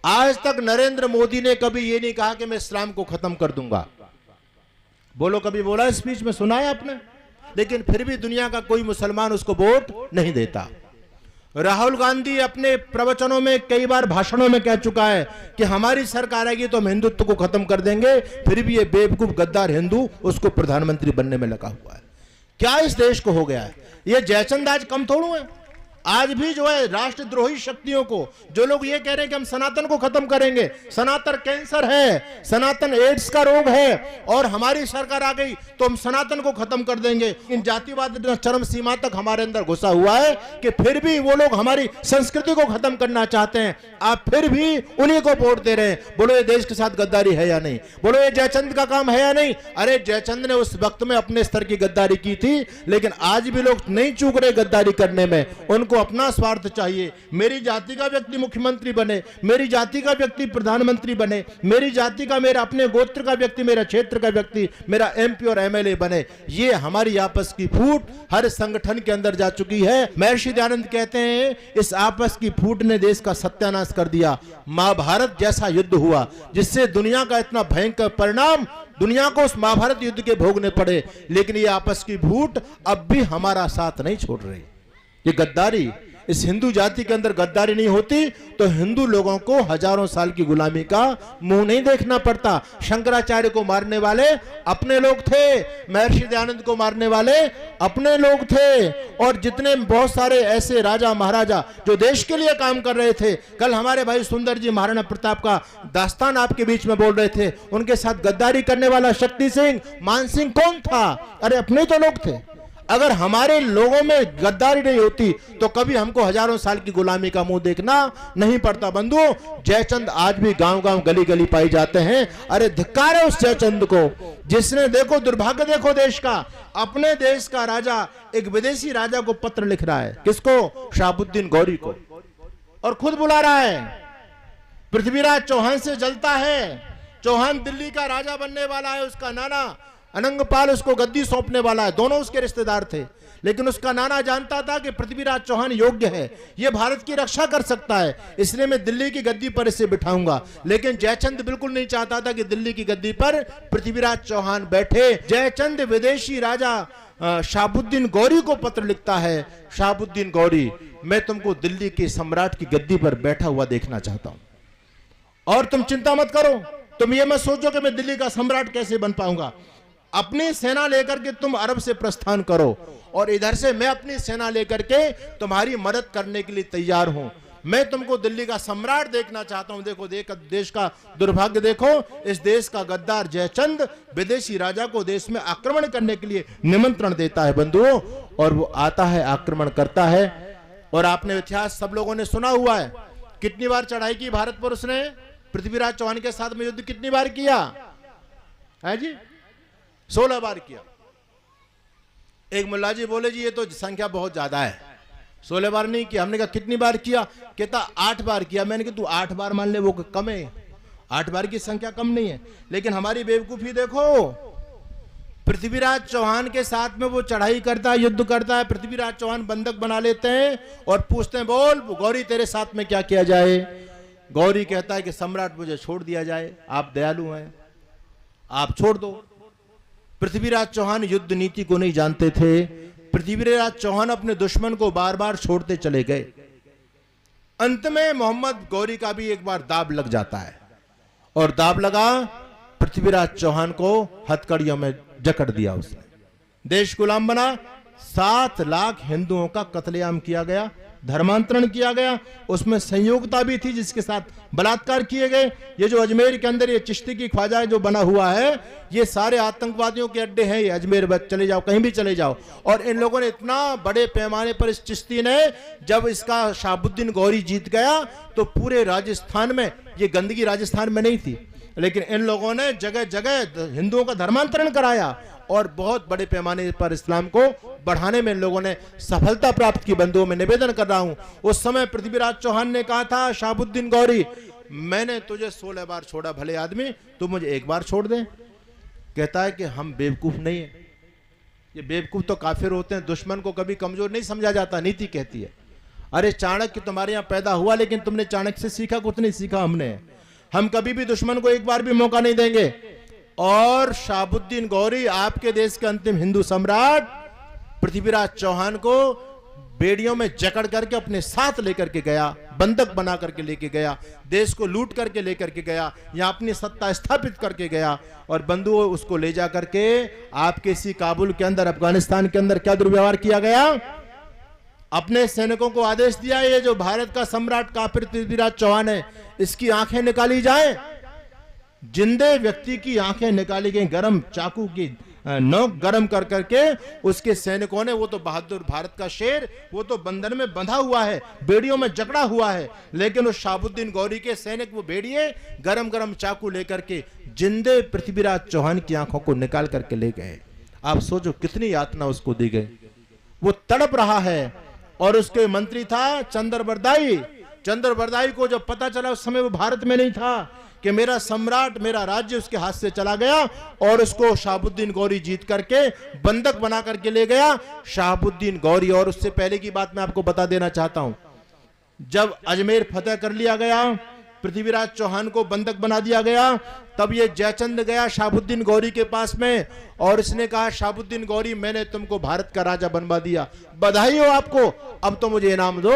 आज तक नरेंद्र मोदी ने कभी ये नहीं कहा कि मैं इस्लाम को खत्म कर दूंगा। बोलो, कभी बोला स्पीच में, सुना है आपने? लेकिन फिर भी दुनिया का कोई मुसलमान उसको वोट नहीं देता। राहुल गांधी अपने प्रवचनों में कई बार भाषणों में कह चुका है कि हमारी सरकार आएगी तो हम हिंदुत्व को खत्म कर देंगे, फिर भी ये बेवकूफ गद्दार हिंदू उसको प्रधानमंत्री बनने में लगा हुआ है। क्या इस देश को हो गया है? ये जयचंद आज कम थोड़ू है। आज भी जो है राष्ट्रद्रोही शक्तियों को, जो लोग ये कह रहे हैं कि हम सनातन को खत्म करेंगे, सनातन कैंसर है, सनातन एड्स का रोग है और हमारी सरकार आ गई तो हम सनातन को खत्म कर देंगे। इन जातिवाद चरम सीमा तक हमारे अंदर घुसा हुआ है कि फिर भी वो लोग हमारी संस्कृति को खत्म करना चाहते हैं। आप फिर भी उन्हीं को वोट दे रहे हैं। बोलो, ये देश के साथ गद्दारी है या नहीं? बोलो, ये जयचंद का काम है या नहीं? अरे जयचंद ने उस वक्त में अपने स्तर की गद्दारी की थी, लेकिन आज भी लोग नहीं चूक रहे गद्दारी करने में। उनको अपना स्वार्थ चाहिए। मेरी जाति का व्यक्ति मुख्यमंत्री बने, मेरी जाति का व्यक्ति प्रधानमंत्री बने, मेरी जाति का, मेरा अपने गोत्र का व्यक्ति, मेरा क्षेत्र का व्यक्ति, मेरा एमपी और एमएलए बने। ये हमारी आपस की फूट हर संगठन के अंदर जा चुकी है। महर्षि दयानंद कहते हैं, इस आपस की फूट ने देश का सत्यानाश कर दिया। महाभारत जैसा युद्ध हुआ जिससे दुनिया का इतना भयंकर परिणाम दुनिया को उस महाभारत युद्ध के भोगने पड़े, लेकिन ये आपस की फूट अब भी हमारा साथ नहीं छोड़ रही। ये गद्दारी, इस हिंदू जाति के अंदर गद्दारी नहीं होती तो हिंदू लोगों को हजारों साल की गुलामी का मुंह नहीं देखना पड़ता। शंकराचार्य को मारने वाले अपने लोग थे, महर्षि दयानंद को मारने वाले अपने लोग थे, और जितने बहुत सारे ऐसे राजा महाराजा जो देश के लिए काम कर रहे थे। कल हमारे भाई सुंदर जी महाराणा प्रताप का दास्तान आपके बीच में बोल रहे थे। उनके साथ गद्दारी करने वाला शक्ति सिंह, मान सिंह कौन था? अरे अपने तो लोग थे। अगर हमारे लोगों में गद्दारी नहीं होती तो कभी हमको हजारों साल की गुलामी का मुंह देखना नहीं पड़ता। बंधुओं, जयचंद आज भी गांव-गांव गली-गली पाई जाते हैं। अरे धिक्कार है उस जयचंद को जिसने, देखो दुर्भाग्य देखो देश का, अपने देश का राजा एक विदेशी राजा को पत्र लिख रहा है। किसको? शहाबुद्दीन गौरी को, और खुद बुला रहा है। पृथ्वीराज चौहान से जलता है। चौहान दिल्ली का राजा बनने वाला है, उसका नाना अनंगपाल उसको गद्दी सौंपने वाला है। दोनों उसके रिश्तेदार थे, लेकिन उसका नाना जानता था कि पृथ्वीराज चौहान योग्य है, ये भारत की रक्षा कर सकता है, इसलिए मैं दिल्ली की गद्दी पर इसे बिठाऊंगा। लेकिन जयचंद बिल्कुल नहीं चाहता था कि दिल्ली की गद्दी पर पृथ्वीराज चौहान बैठे। जयचंद विदेशी राजा शहाबुद्दीन गौरी को पत्र लिखता है, शहाबुद्दीन गौरी, मैं तुमको दिल्ली के सम्राट की गद्दी पर बैठा हुआ देखना चाहता हूं, और तुम चिंता मत करो, तुम ये मत सोचो कि मैं दिल्ली का सम्राट कैसे बन पाऊंगा। अपनी सेना लेकर के तुम अरब से प्रस्थान करो, और इधर से मैं अपनी सेना लेकर के तुम्हारी मदद करने के लिए तैयार हूं। मैं तुमको दिल्ली का सम्राट देखना चाहता हूं। देखो देश का दुर्भाग्य देखो, इस देश का गद्दार जयचंद विदेशी राजा को देश में आक्रमण करने के लिए निमंत्रण देता है बंधुओं, और वो आता है, आक्रमण करता है। और आपने इतिहास सब लोगों ने सुना हुआ है, कितनी बार चढ़ाई की भारत पर उसने। पृथ्वीराज चौहान के साथ में युद्ध कितनी बार किया है जी? 16 बार किया। एक मुल्ला जी बोले, जी ये तो संख्या बहुत ज्यादा है, 16 बार नहीं किया। हमने कहा कितनी बार किया? कहता 8 बार किया। मैंने कहा तू 8 बार मान ले, वो कम है, 8 बार की संख्या कम नहीं है। लेकिन हमारी बेवकूफी देखो, पृथ्वीराज चौहान के साथ में वो चढ़ाई करता है, युद्ध करता है। पृथ्वीराज चौहान बंधक बना लेते हैं और पूछते हैं, बोल गौरी तेरे साथ में क्या किया जाए? गौरी कहता है कि सम्राट मुझे छोड़ दिया जाए, आप दयालु हैं, आप छोड़ दो। पृथ्वीराज चौहान युद्ध नीति को नहीं जानते थे। पृथ्वीराज चौहान अपने दुश्मन को बार बार छोड़ते चले गए। अंत में मोहम्मद गौरी का भी एक बार दाब लग जाता है, और दाब लगा, पृथ्वीराज चौहान को हथकड़ियों में जकड़ दिया उसने, देश गुलाम बना। 7 लाख हिंदुओं का कत्लेआम किया गया, धर्मांतरण किया गया। उसमें संयोगता भी थी जिसके साथ बलात्कार किए गए। ये जो अजमेर के अंदर ये चिश्ती की ख्वाजा जो बना हुआ है, ये सारे आतंकवादियों के अड्डे हैं। ये अजमेर चले जाओ, कहीं भी चले जाओ, और इन लोगों ने इतना बड़े पैमाने पर इस चिश्ती ने, जब इसका शहाबुद्दीन गौरी जीत गया तो पूरे राजस्थान में, ये गंदगी राजस्थान में नहीं थी, लेकिन इन लोगों ने जगह जगह हिंदुओं का धर्मांतरण कराया और बहुत बड़े पैमाने पर इस्लाम को बढ़ाने में इन लोगों ने सफलता प्राप्त की। बंधुओं में निवेदन कर रहा हूं, उस समय पृथ्वीराज चौहान ने कहा था, शहाबुद्दीन गौरी मैंने तुझे 16 बार छोड़ा, भले आदमी तू मुझे एक बार छोड़ दे। कहता है कि हम बेवकूफ नहीं है, ये बेवकूफ तो काफिर होते हैं, दुश्मन को कभी कमजोर नहीं समझा जाता, नीति कहती है। अरे चाणक्य तुम्हारे यहाँ पैदा हुआ, लेकिन तुमने चाणक्य से सीखा कुछ नहीं सीखा। हम कभी भी दुश्मन को एक बार भी मौका नहीं देंगे। और शहाबुद्दीन गौरी आपके देश के अंतिम हिंदू सम्राट पृथ्वीराज चौहान को बेड़ियों में जकड़ करके अपने साथ लेकर के गया, बंधक बना करके लेके गया, देश को लूट करके लेकर के गया, यहाँ अपनी सत्ता स्थापित करके गया। और बंधुओं, उसको ले जा करके आपके इसी काबुल के अंदर, अफगानिस्तान के अंदर क्या दुर्व्यवहार किया गया। अपने सैनिकों को आदेश दिया, ये जो भारत का सम्राट काफिर पृथ्वीराज चौहान है, इसकी आंखें निकाली जाए। जिंदे व्यक्ति की आंखें निकाली गई, गरम चाकू की नोक गरम कर करके उसके सैनिकों ने, वो तो बहादुर भारत का शेर, वो तो बंधन में बंधा हुआ है, बेड़ियों में जकड़ा हुआ है, लेकिन उस शहाबुद्दीन गौरी के सैनिक वो बेड़िए गरम गरम चाकू लेकर के जिंदे पृथ्वीराज चौहान की आंखों को निकाल करके ले गए। आप सोचो कितनी यातना उसको दी गई। वो तड़प रहा है। और उसके मंत्री था चंद्रबरदाई। चंद्रबरदाई को जब पता चला, उस समय वो भारत में नहीं था, कि मेरा सम्राट, मेरा राज्य उसके हाथ से चला गया, और उसको शहाबुद्दीन गौरी जीत करके बंधक बना करके ले गया। शहाबुद्दीन गौरी, और उससे पहले की बात मैं आपको बता देना चाहता हूं, जब अजमेर फतेह कर लिया गया, पृथ्वीराज चौहान को बंधक बना दिया गया, तब ये जयचंद गया शहाबुद्दीन गौरी के पास में, और इसने कहा, शहाबुद्दीन गौरी, मैंने तुमको भारत का राजा बनवा दिया, बधाई हो आपको, अब तो मुझे इनाम दो।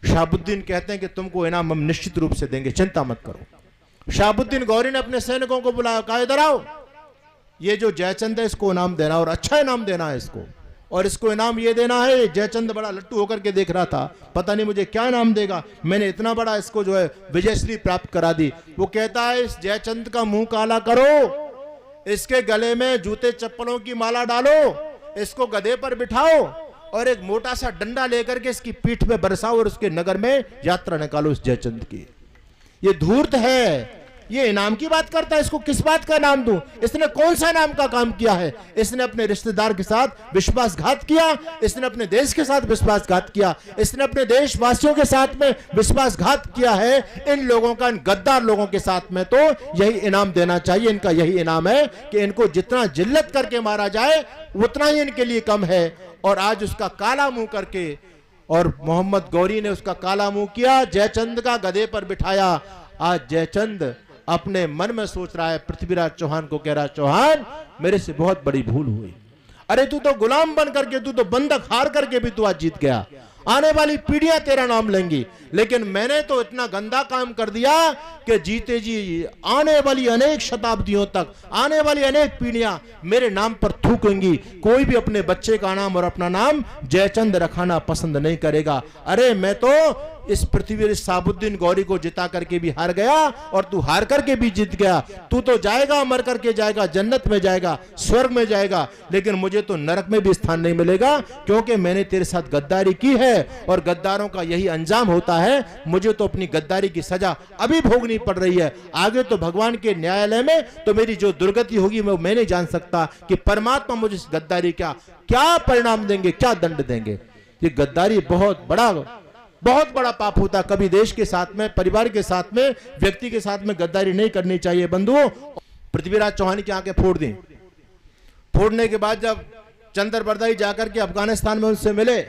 शहाबुद्दीन कहते हैं कि तुमको इनाम हम निश्चित रूप से देंगे, चिंता मत करो। शहाबुद्दीन गौरी ने अपने सैनिकों को बुलाया, कहा इधर आओ, ये जो जयचंद है इसको इनाम देना, और अच्छा इनाम देना है इसको, और इसको इनाम ये देना है। जयचंद बड़ा लट्टू होकर के देख रहा था, पता नहीं मुझे क्या इनाम देगा, मैंने इतना बड़ा इसको जो है विजयश्री प्राप्त करा दी। वो कहता है, इस जयचंद का मुंह काला करो, इसके गले में जूते चप्पलों की माला डालो, इसको गधे पर बिठाओ, और एक मोटा सा डंडा लेकर के इसकी पीठ पे बरसाओ, और उसके नगर में यात्रा निकालो इस जयचंद की। ये धूर्त है, ये इनाम की बात करता है, इसको किस बात का इनाम दूं? इसने कौन सा इनाम का काम किया है? इसने अपने रिश्तेदार के साथ विश्वासघात किया, इसने अपने देश के साथ विश्वासघात किया, इसने अपने देशवासियों के साथ में विश्वासघात किया है। इन लोगों का, इन गद्दार लोगों के साथ में तो यही इनाम देना चाहिए। इनका यही इनाम है कि इनको जितना जिल्लत करके मारा जाए उतना ही इनके लिए कम है। और आज उसका काला मुंह करके, और मोहम्मद गौरी ने उसका काला मुंह किया, जयचंद का गधे पर बिठाया। आज जयचंद अपने मन में सोच रहा है, पृथ्वीराज चौहान को कह रहा है, चौहान मेरे से बहुत बड़ी भूल हुई। अरे तू तो गुलाम बन करके, तू तो बंधक हार करके भी तू आज जीत गया, आने वाली पीढ़ियां तेरा नाम लेंगी, लेकिन मैंने तो इतना गंदा काम कर दिया कि जीते जी आने वाली अनेक शताब्दियों तक, आने वाली अनेक पीढ़ियां मेरे नाम पर थूकेंगी। कोई भी अपने बच्चे का नाम और अपना नाम जयचंद रखाना पसंद नहीं करेगा। अरे मैं तो इस पृथ्वी शहाबुद्दीन गौरी को जिता करके भी हार गया, और तू हार करके भी जीत गया। तू तो जाएगा, मर करके जाएगा, जन्नत में जाएगा, स्वर्ग में जाएगा, लेकिन मुझे तो नरक में भी स्थान नहीं मिलेगा, क्योंकि मैंने तेरे साथ गद्दारी की है, और गद्दारों का यही अंजाम होता है। मुझे तो अपनी गद्दारी की सजा अभी भोगनी पड़ रही है, आगे तो भगवान के न्यायालय में तो मेरी जो दुर्गति होगी मैं नहीं जान सकता कि परमात्मा मुझे इस गद्दारी का क्या परिणाम देंगे, क्या दंड देंगे। ये गद्दारी बहुत बड़ा पाप होता। कभी देश के साथ में, परिवार के साथ में, व्यक्ति के साथ में गद्दारी नहीं करनी चाहिए। बंधुओं, पृथ्वीराज चौहान की आंखें फोड़ दी। फोड़ने के बाद जब चंद्रबरदाई जाकर के अफगानिस्तान में उससे मिले,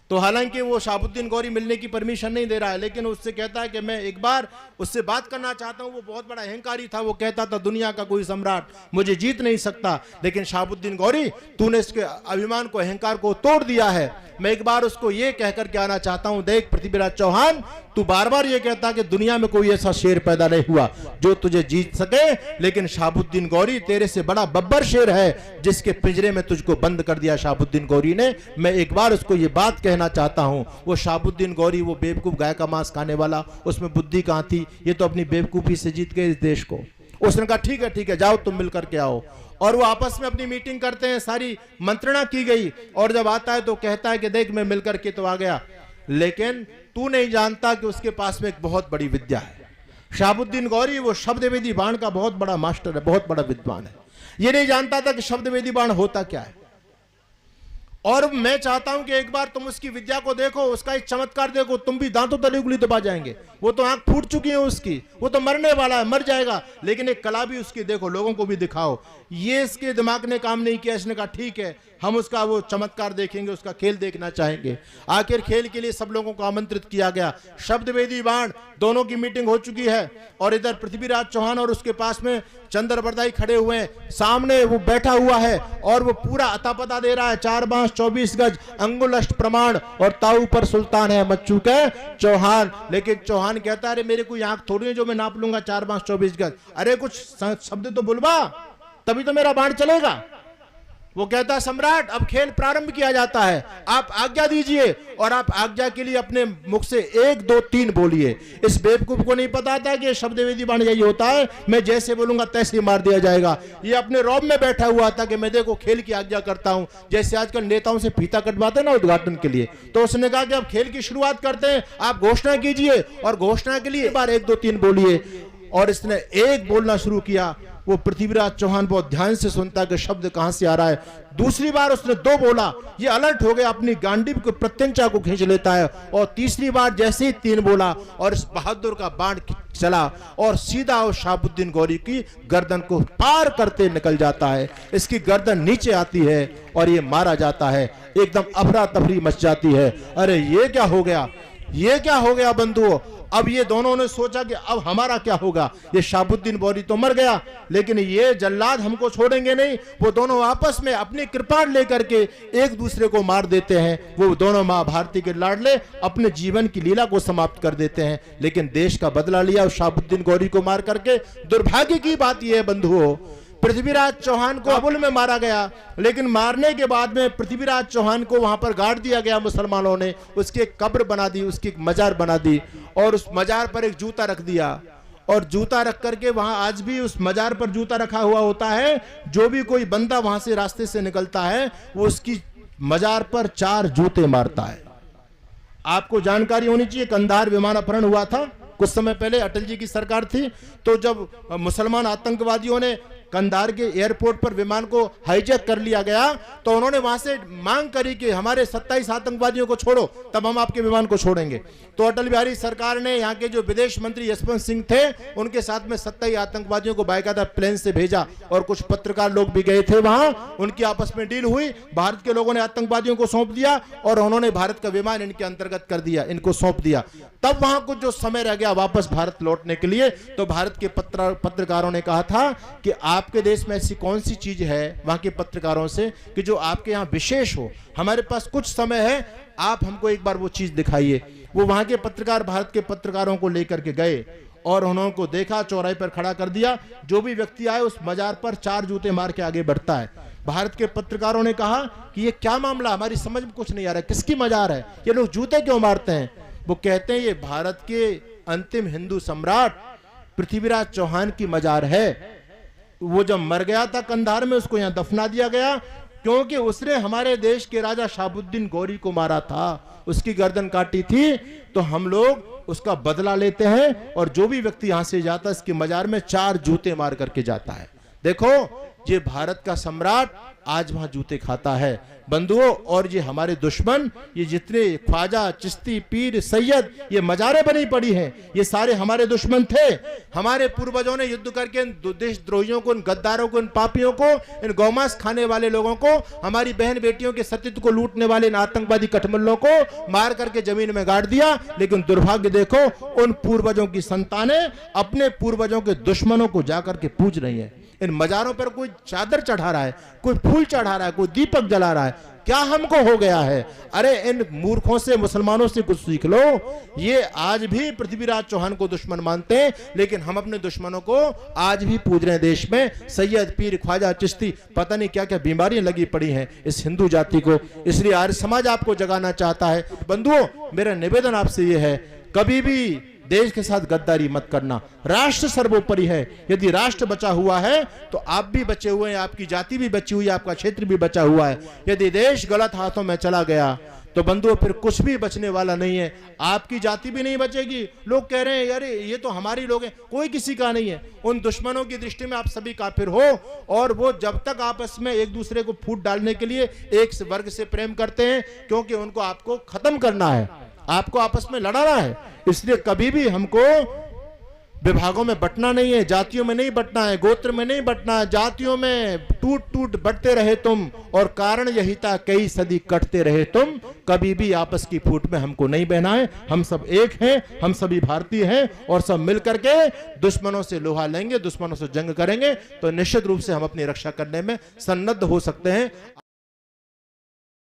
तो हालांकि वो शहाबुद्दीन गौरी मिलने की परमिशन नहीं दे रहा है, लेकिन उससे कहता है कि मैं एक बार उससे बात करना चाहता हूं। वो बहुत बड़ा अहंकारी था, वो कहता था दुनिया का कोई सम्राट मुझे जीत नहीं सकता, लेकिन शहाबुद्दीन गौरी तूने इसके अभिमान को, अहंकार को तोड़ दिया है। मैं एक बार उसको ये कहकर के आना चाहता हूं, देख पृथ्वीराज चौहान, तू बार बार ये कहता कि दुनिया में कोई ऐसा शेर पैदा नहीं हुआ जो तुझे जीत सके, लेकिन शहाबुद्दीन गौरी तेरे से बड़ा बब्बर शेर है, जिसके पिंजरे में तुझको बंद कर दिया शहाबुद्दीन गौरी ने। मैं एक बार उसको ये बात कहना चाहता हूं। वो शहाबुद्दीन गौरी, वो बेवकूफ गाय का मांस खाने वाला, उसमें बुद्धि कहां थी? ये तो अपनी बेवकूफी से जीत गए इस देश को। उसने कहा ठीक है जाओ, तुम मिल करके आओ। और वो आपस में अपनी मीटिंग करते हैं, सारी मंत्रणा की गई, और जब आता है तो कहता है कि देख मैं मिल करके तो आ गया, लेकिन तू नहीं जानता कि उसके पास में एक बहुत बड़ी विद्या है। शहाबुद्दीन गौरी वो शब्दवेदी बाण का बहुत बड़ा मास्टर है, बहुत बड़ा विद्वान है। ये नहीं जानता था कि शब्दवेदी बाण होता क्या है। और मैं चाहता हूं कि एक बार तुम उसकी विद्या को देखो, उसका एक चमत्कार देखो, तुम भी दांतों तले उंगली दबा जाएंगे। वो तो आंख फूट चुकी है उसकी, वो तो मरने वाला है, मर जाएगा, लेकिन एक कला भी उसकी देखो, लोगों को भी दिखाओ। ये इसके दिमाग ने काम नहीं किया। इसने कहा ठीक है, हम उसका वो चमत्कार देखेंगे, उसका खेल देखना चाहेंगे। आखिर खेल के लिए सब लोगों को आमंत्रित किया गया। शब्दवेदी बाण दोनों की मीटिंग हो चुकी है और इधर पृथ्वीराज चौहान और उसके पास में चंद्रबरदाई खड़े हुए हैं। सामने वो बैठा हुआ है और वो पूरा अतापता दे रहा है। 4 बांस 24 गज अंगुलष्ट प्रमाण और ताऊ पर सुल्तान है मच्चू के चौहान। लेकिन चौहान कहता है अरे मेरे कोई आंख थोड़ी है जो मैं नाप लूंगा 4 बांस 24 गज। अरे कुछ शब्द तो बुलवा, तभी तो मेरा बाण चलेगा। वो कहता है सम्राट अब खेल प्रारंभ किया जाता है, आप आज्ञा दीजिए। और आप आज्ञा के लिए अपने मुख से 1 2 3 बोलिए। इस बेवकूफ को नहीं पता था कि शब्दवेदी बाण यही होता है, मैं जैसे बोलूंगा तैसे ही मार दिया जाएगा। ये अपने रौब में बैठा हुआ था कि मैं देखो खेल की आज्ञा करता हूं, जैसे आजकल नेताओं से फीता कटवाते हैं ना उद्घाटन के लिए। तो उसने कहा कि अब खेल की शुरुआत करते हैं, आप घोषणा कीजिए और घोषणा के लिए एक बार 1 2 3 बोलिए। और इसने एक बोलना शुरू किया। वो पृथ्वीराज चौहान बहुत ध्यान से सुनता है कि शब्द कहां से आ रहा है। दूसरी बार उसने 2 बोला, ये अलर्ट हो गया, अपनी गांडीव को प्रत्यंचा को खींच लेता है। और तीसरी बार जैसे ही 3 बोला और इस बहादुर का बाण चला और सीधा उस शहाबुद्दीन गौरी की गर्दन को पार करते निकल जाता है। इसकी गर्दन नीचे आती है और ये मारा जाता है। एकदम अफरा तफरी मच जाती है। अरे ये क्या हो गया, ये क्या हो गया बंधुओं। अब ये दोनों ने सोचा कि अब हमारा क्या होगा। ये शहाबुद्दीन गौरी तो मर गया, लेकिन ये जल्लाद हमको छोड़ेंगे नहीं। वो दोनों आपस में अपनी कृपाण लेकर के एक दूसरे को मार देते हैं। वो दोनों मां भारती के लाडले अपने जीवन की लीला को समाप्त कर देते हैं, लेकिन देश का बदला लिया उस शहाबुद्दीन गौरी को मार करके। दुर्भाग्य की बात यह है बंधुओं, पृथ्वीराज चौहान को काबुल में मारा गया, लेकिन मारने के बाद में पृथ्वीराज चौहान को वहां पर गाड़ दिया गया मुसलमानों ने। उसकी एक कब्र बना दी, उसकी एक मजार बना दी और उस मजार पर एक जूता रख दिया। और जूता रख करके वहां आज भी उस मजार पर जूता रखा हुआ होता है। जो भी कोई बंदा वहां से रास्ते से निकलता है वो उसकी मजार पर 4 जूते मारता है। आपको जानकारी होनी चाहिए, कंधार विमान अपहरण हुआ था कुछ समय पहले, अटल जी की सरकार थी। तो जब मुसलमान आतंकवादियों ने कंधार के एयरपोर्ट पर विमान को हाईजैक कर लिया गया, तो उन्होंने वहां से मांग करी कि हमारे 27 आतंकवादियों को छोड़ो, तब हम आपके विमान को छोड़ेंगे। तो अटल बिहारी सरकार ने यहाँ के जो विदेश मंत्री यशवंत सिंह थे, उनके साथ में 27 आतंकवादियों को बाकायदा प्लेन से भेजा और कुछ पत्रकार लोग भी गए थे वहां। उनकी आपस में डील हुई, भारत के लोगों ने आतंकवादियों को सौंप दिया और उन्होंने भारत का विमान इनके अंतर्गत कर दिया, इनको सौंप दिया। तब वहां कुछ जो समय रह गया वापस भारत लौटने के लिए, तो भारत के पत्रकारों ने कहा था कि आपके देश में ऐसी कौन सी चीज है, वहां के पत्रकारों से, कि जो आपके यहाँ विशेष हो। हमारे पास कुछ समय है, आप हमको एक बार वो चीज दिखाइए। वो वहां के पत्रकार भारत के पत्रकारों को लेकर के गए और उन्होंने देखा, चौराहे पर खड़ा कर दिया। जो भी व्यक्ति आए उस मजार पर 4 जूते मार के आगे बढ़ता है। भारत के पत्रकारों ने कहा कि ये क्या मामला, हमारी समझ में कुछ नहीं आ रहा, किसकी मजार है, ये लोग जूते क्यों मारते हैं। वो कहते हैं ये भारत के अंतिम हिंदू सम्राट पृथ्वीराज चौहान की मजार है। वो जब मर गया था कंधार में, उसको यहां दफना दिया गया, क्योंकि उसने हमारे देश के राजा शहाबुद्दीन गौरी को मारा था, उसकी गर्दन काटी थी। तो हम लोग उसका बदला लेते हैं और जो भी व्यक्ति यहां से जाता है इसकी मजार में 4 जूते मार करके जाता है। देखो, ये भारत का सम्राट आज वहां जूते खाता है बंधुओं। और ये हमारे दुश्मन, ये जितने ख्वाजा, चिश्ती, पीर, सैयद, ये मजारें बनी पड़ी हैं, ये सारे हमारे दुश्मन थे। हमारे पूर्वजों ने युद्ध करके इन देशद्रोहियों को, इन गद्दारों को, इन पापियों को, इन गौमांस खाने वाले लोगों को, हमारी बहन बेटियों के सतीत्व को लूटने वाले इन आतंकवादी कठमल्लों को मार करके जमीन में गाड़ दिया। लेकिन दुर्भाग्य देखो, उन पूर्वजों की संतानें अपने पूर्वजों के दुश्मनों को जाकर के पूज रही है। इन मजारों पर कोई चादर चढ़ा रहा है, कोई फूल चढ़ा रहा है, कोई दीपक जला रहा है। क्या हमको हो गया है? अरे इन मूर्खों से, मुसलमानों से कुछ सीख लो। ये आज भी पृथ्वीराज चौहान को दुश्मन मानते हैं, लेकिन हम अपने दुश्मनों को आज भी पूज रहे हैं। देश में सैयद, पीर, ख्वाजा, चिश्ती, पता नहीं क्या क्या बीमारियां लगी पड़ी हैं इस हिंदू जाति को। इसलिए आर्य समाज आपको जगाना चाहता है। बंधुओं, मेरा निवेदन आपसे ये है, कभी भी देश के साथ गद्दारी मत करना। राष्ट्र सर्वोपरि है। यदि राष्ट्र बचा हुआ है तो आप भी बचे हुए हैं, आपकी जाति भी बची हुई है, आपका क्षेत्र भी बचा हुआ है। यदि देश गलत हाथों में चला गया तो बंधुओं फिर कुछ भी बचने वाला नहीं है। आपकी जाति भी नहीं बचेगी। लोग कह रहे हैं अरे ये तो हमारी लोग हैं, कोई किसी का नहीं है। उन दुश्मनों की दृष्टि में आप सभी काफिर हो। और वो जब तक आपस में एक दूसरे को फूट डालने के लिए एक वर्ग से प्रेम करते हैं, क्योंकि उनको आपको खत्म करना है, आपको आपस में लड़ाना है। इसलिए कभी भी हमको विभागों में बंटना नहीं है, जातियों में नहीं बंटना है, गोत्र में नहीं बंटना है, जातियों में टूट टूट बढ़ते रहे तुम, और कारण यही था कई सदी कटते रहे तुम, कभी भी आपस की फूट में हमको नहीं बहना है। हम सब एक हैं, हम सभी भारतीय हैं, और सब मिलकर के दुश्मनों से लोहा लेंगे, दुश्मनों से जंग करेंगे, तो निश्चित रूप से हम अपनी रक्षा करने में सन्नद्ध हो सकते हैं।